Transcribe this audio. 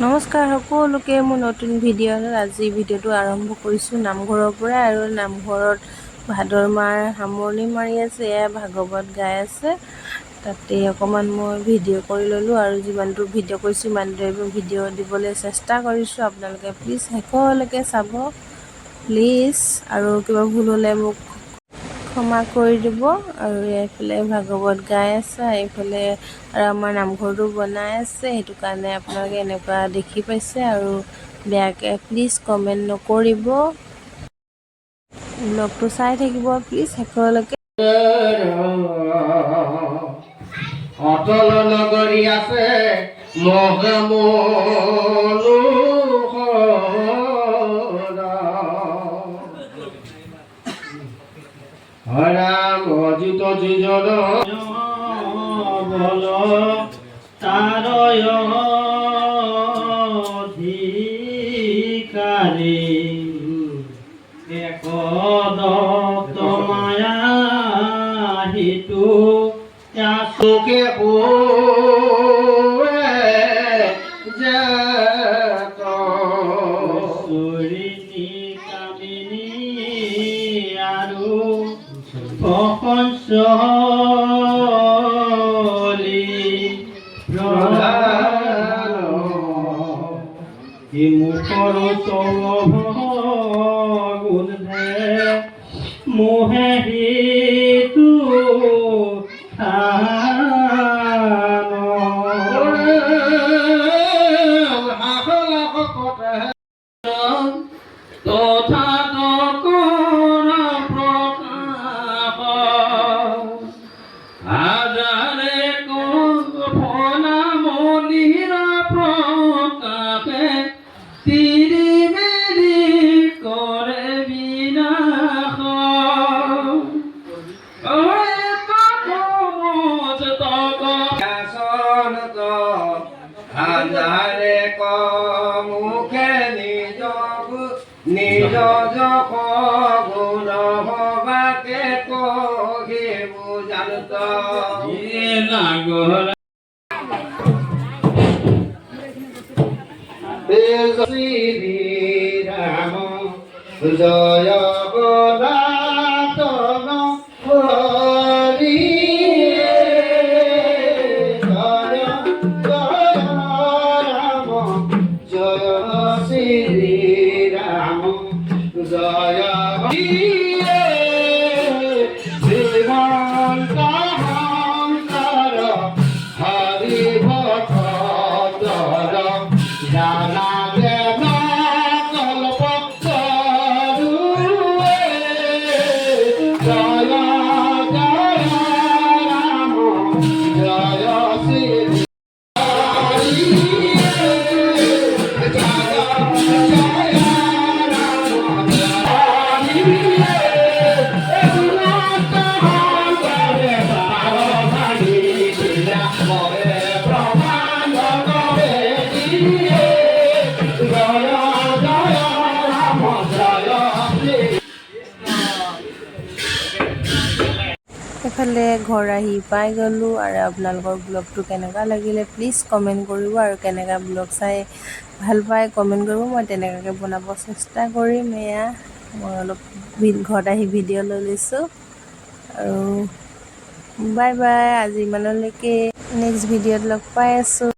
নমস্কাৰ সকলোকে মোৰ নতুন ভিডিঅ'ত আজি ভিডিঅ'টো আৰম্ভ কৰিছোঁ নামঘৰৰ পৰা। আৰু নামঘৰত ভাদৰ মাৰ সামৰণি মাৰি আছে, এয়া ভাগৱত গাই আছে। তাতে অকণমান মই ভিডিঅ' কৰি ল'লোঁ আৰু যিমানটো ভিডিঅ' কৰিছোঁ সিমানটোৱে ভিডিঅ' দিবলৈ চেষ্টা কৰিছোঁ। আপোনালোকে প্লিজ শেষলৈকে চাব প্লিজ, আৰু কিবা ভুল হ'লে মোক ক্ষমা কৰি দিব। আৰু এইফালে ভাগৱত গাই আছে, এইফালে আৰু আমাৰ নামঘৰটো বনাই আছে, সেইটো কাৰণে আপোনালোকে এনেকুৱা দেখি পাইছে। আৰু বেয়াকৈ প্লিজ কমেণ্ট নকৰিব, ব্লগটো চাই থাকিব প্লিজ শেষলৈকে। অটল নগৰী আছে হৰাম অজিত যোজন বল তাৰয় অধিকাৰী একদত্ত মায়া হিতু চোখে চৰিণী কামিনী আৰু মুখৰ গুণে মোহে হিতু মুখে নিজ যখ গুণ হবাকে কহি বুঝানত রাম জয় বলাতন হরি জয় জয় রাম জয় শ্রী রাম জয় শ্রীমন্ত শঙ্কর হরি ভক্ত জানা দেব কল্প জয় জয় রাম জয় শ্রী এফালে ঘৰ আহি পাই গ'লোঁ। আৰু আপোনালোকৰ ব্লগটো কেনেকুৱা লাগিলে প্লিজ কমেণ্ট কৰিব, আৰু কেনেকুৱা ব্লগ চাই ভাল পায় কমেণ্ট কৰিব, মই তেনেকুৱাকৈ বনাব চেষ্টা কৰিম। এয়া মই অলপ ঘৰত আহি ভিডিঅ' লৈ লৈছোঁ। আৰু বাই বাই, আজি ইমানলৈকে, নেক্সট ভিডিঅ'ত লগ পাই আছোঁ।